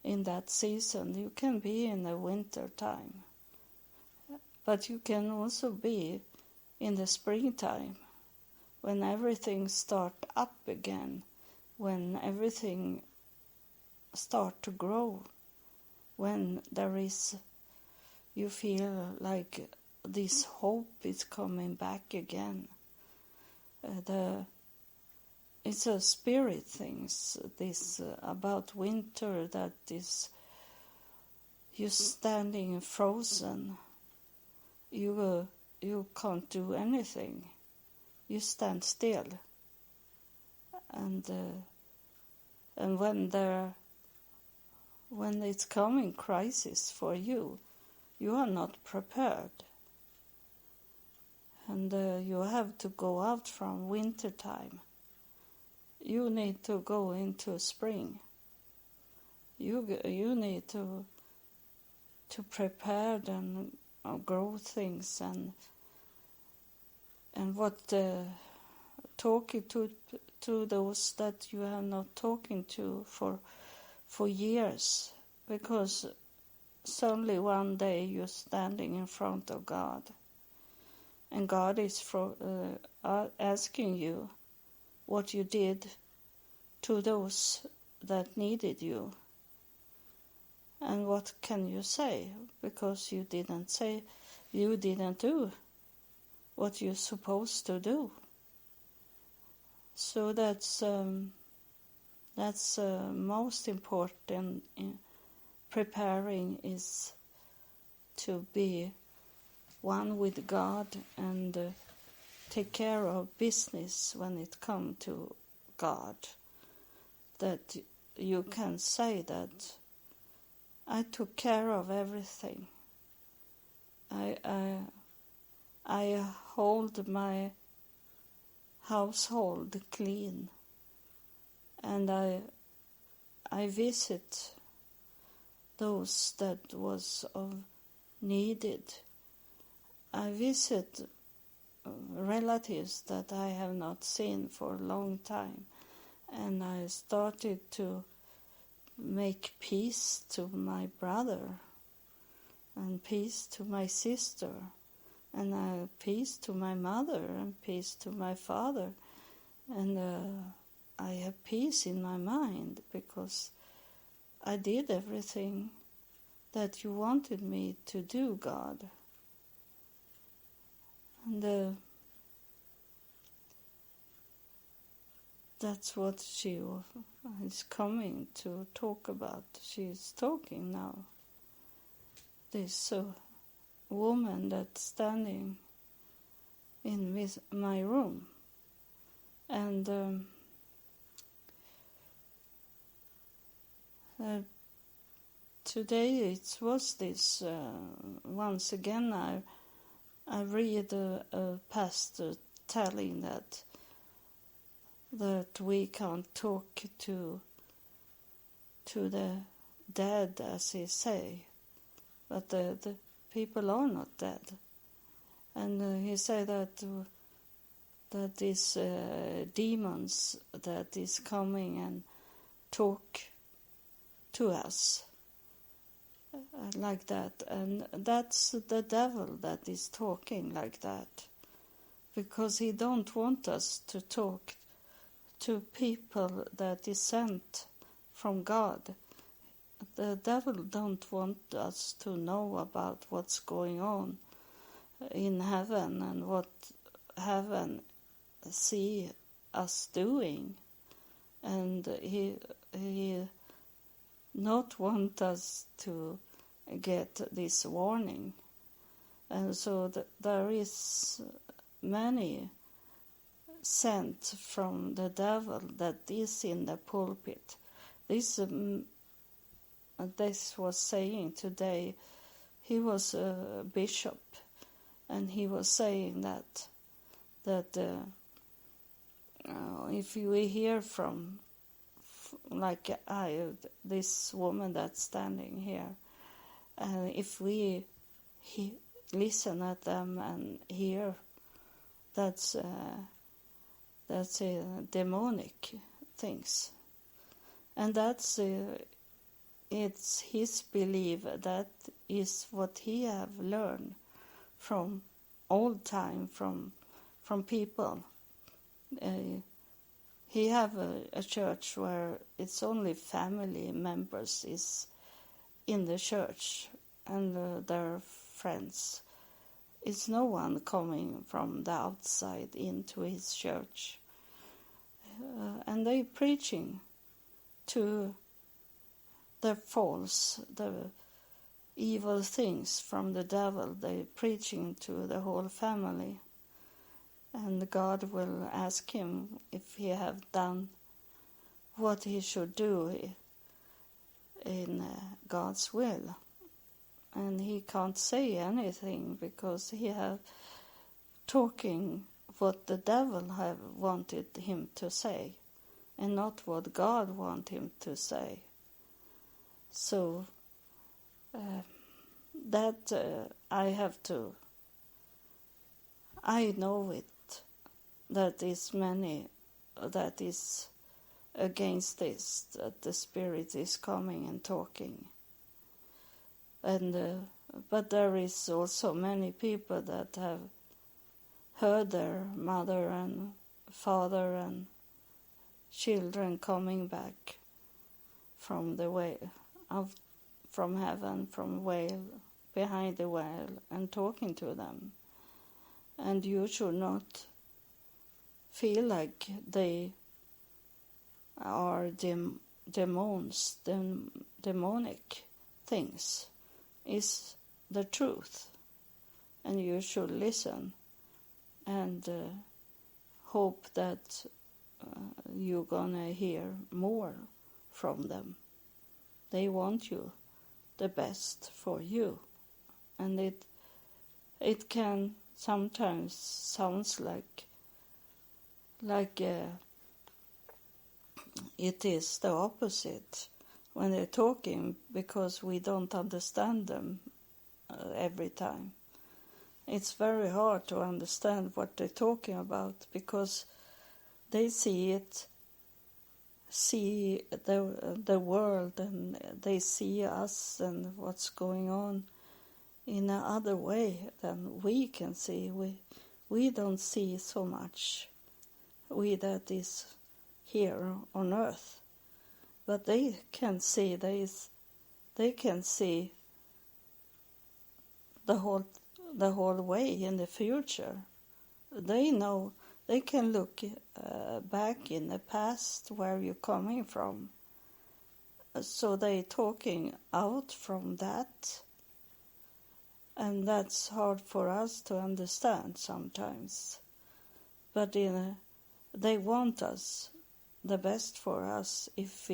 in that season, you can be in the winter time, but you can also be in the springtime, when everything starts up again, when everything starts to grow, when there is, you feel like this hope is coming back again. It's a spirit things, this about winter, that is you standing frozen. You can't do anything. You stand still. And when it's coming crisis for you, you are not prepared. And you have to go out from winter time. You need to go into spring. You need to prepare and grow things, and what talking to those that you are not talking to for years, because suddenly one day you're standing in front of God, and God is asking you what you did to those that needed you. And what can you say? Because you didn't do what you're supposed to do. So that's most important in preparing, is to be one with God and take care of business when it comes to God. That you can say that I took care of everything. I hold my household clean, and I visit those that was needed. I visit relatives that I have not seen for a long time, and I started to make peace to my brother, and peace to my sister, and peace to my mother, and peace to my father, and I have peace in my mind because I did everything that you wanted me to do, God. And that's what she is coming to talk about. She is talking now. This woman that's standing in my room. And today it was this, once again I read a pastor telling that we can't talk to the dead, as he say, but the people are not dead. And he said that these demons that is coming and talk to us like that, and that's the devil that is talking like that, because he don't want us to talk to people that is sent from God. The devil don't want us to know about what's going on in heaven and what heaven see us doing, and he not want us to get this warning. And so there is many sent from the devil that is in the pulpit. This was saying today, he was a bishop, and he was saying that if we hear from like this woman that's standing here, and if we listen at them and hear, that's demonic things, and that's it's his belief. That is what he have learned from old time from people. He have a church where it's only family members is in the church, and their friends. It's no one coming from the outside into his church. And they preaching to the false, the evil things from the devil. They preaching to the whole family. And God will ask him if he have done what he should do in God's will. And he can't say anything because he have talking what the devil have wanted him to say, and not what God want him to say. So that I know it, that is many that is against this, that the Spirit is coming and talking. And but there is also many people that have heard their mother and father and children coming back from the way from heaven, from veil, behind the veil, and talking to them. And you should not feel like they are demons, demonic things. Is the truth, and you should listen and hope that you're gonna hear more from them. They want you the best for you, and it can sometimes sounds like it is the opposite when they're talking, because we don't understand them every time. It's very hard to understand what they're talking about, because they see it see the world, and they see us and what's going on in another way than we can see. We don't see so much, we that is here on earth, but they can see. They can see the whole way in the future. They know. They can look back in the past where you're coming from. So they're talking out from that. And that's hard for us to understand sometimes. But they want us, the best for us, if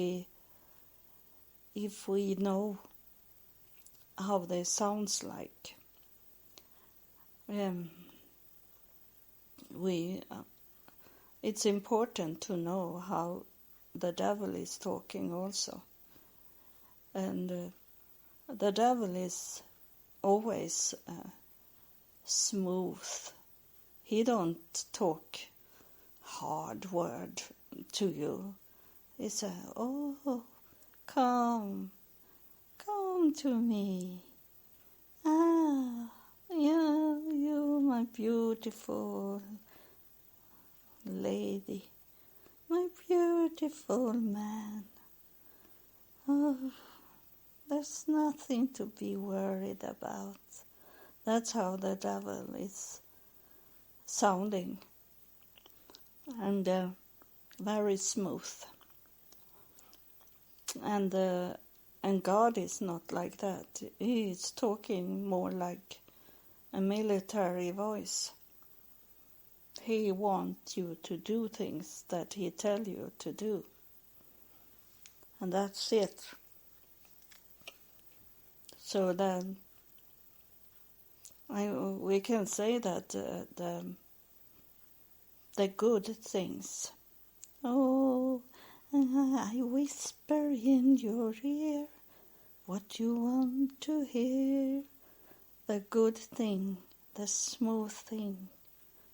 we know how they sounds like. It's important to know how the devil is talking also. And the devil is always smooth. He don't talk hard word to you. He say, "Oh, come to me. Ah, yeah, you, my beautiful lady, my beautiful man. Oh, there's nothing to be worried about." That's how the devil is sounding, and very smooth. And God is not like that. He is talking more like a military voice. He wants you to do things that he tell you to do. And that's it. So then we can say that the good things. Oh, I whisper in your ear what you want to hear. The good thing, the smooth thing,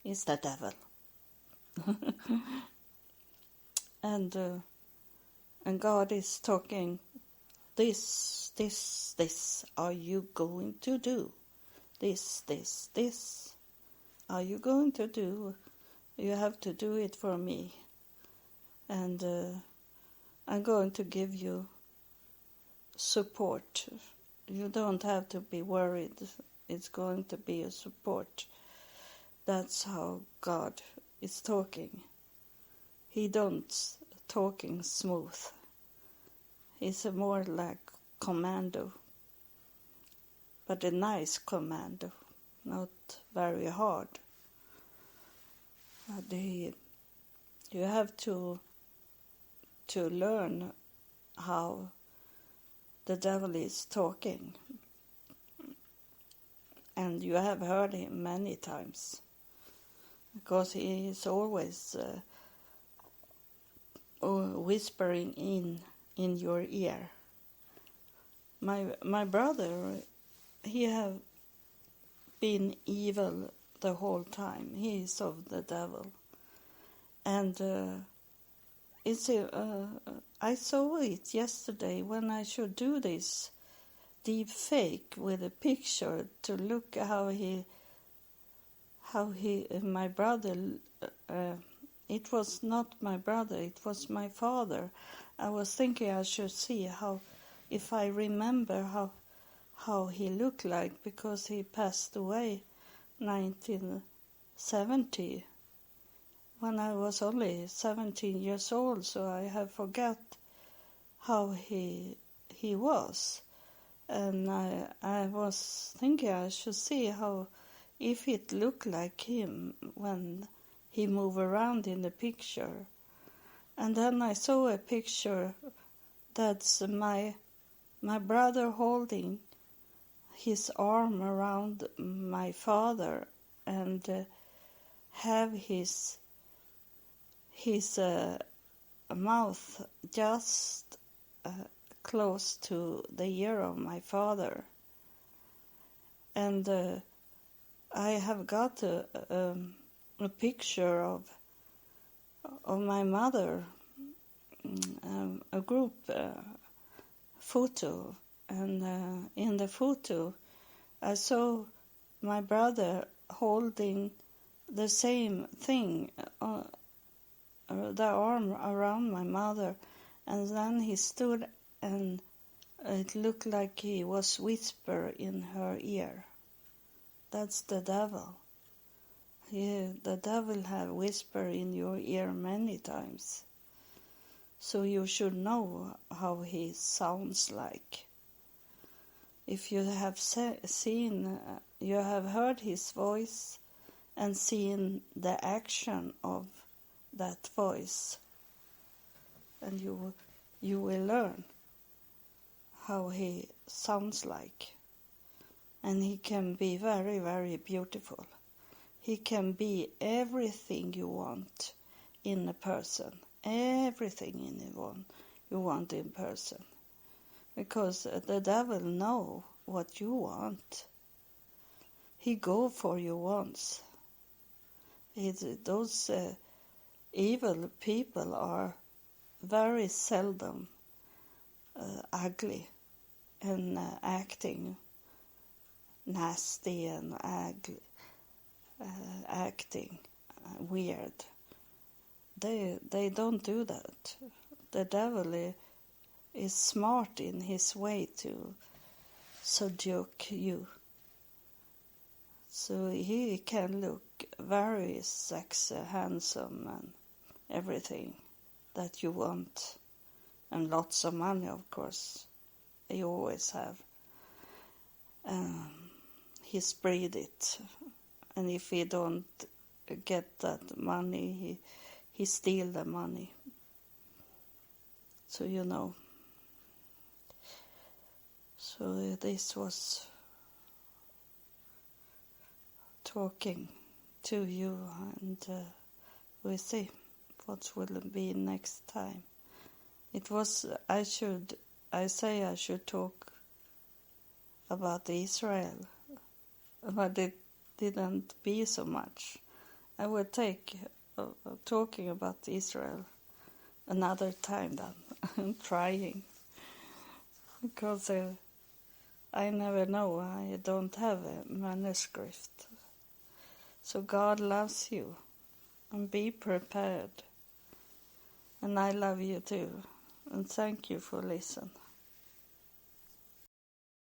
is the devil. And God is talking, this are you going to do? This are you going to do? You have to do it for me. And I'm going to give you support. You don't have to be worried. It's going to be a support. That's how God is talking. He don't talking smooth. He's more like commando, but a nice commando, not very hard. You have to learn how the devil is talking, and you have heard him many times, because he is always whispering in your ear. My brother, he have been evil the whole time. He is of the devil, and I saw it yesterday when I should do this deep fake with a picture to look how my brother. It was not my brother, it was my father. I was thinking I should see if I remember how he looked like, because he passed away 1970 when I was only 17 years old, so I have forgot how he was. And I was thinking I should see if it looked like him when he moved around in the picture. And then I saw a picture that's my brother holding his arm around my father and have his mouth just close to the ear of my father. And I have got a picture of my mother a group photo, and in the photo I saw my brother holding the same thing, the arm around my mother, and then he stood and it looked like he was whisper in her ear. That's the devil. The devil have whisper in your ear many times. So you should know how he sounds like. If you have you have heard his voice and seen the action of that voice, and you will learn how he sounds like. And he can be very, very beautiful. He can be everything you want in a person, everything you want in person. Because the devil know what you want. He go for your wants. Those evil people are very seldom ugly and acting nasty and ugly, acting weird. They don't do that. The devil is smart in his way to seduce you. So he can look very sexy, handsome, and everything that you want. And lots of money, of course. He always have. He spread it. And if he don't get that money, he steal the money. So you know. So this was talking to you, and we'll see what will be next time. It was I should talk about Israel, but it didn't be so much. I will take talking about Israel another time then. I'm trying, because I never know. I don't have a manuscript. So God loves you, and be prepared. And I love you too. And thank you for listening.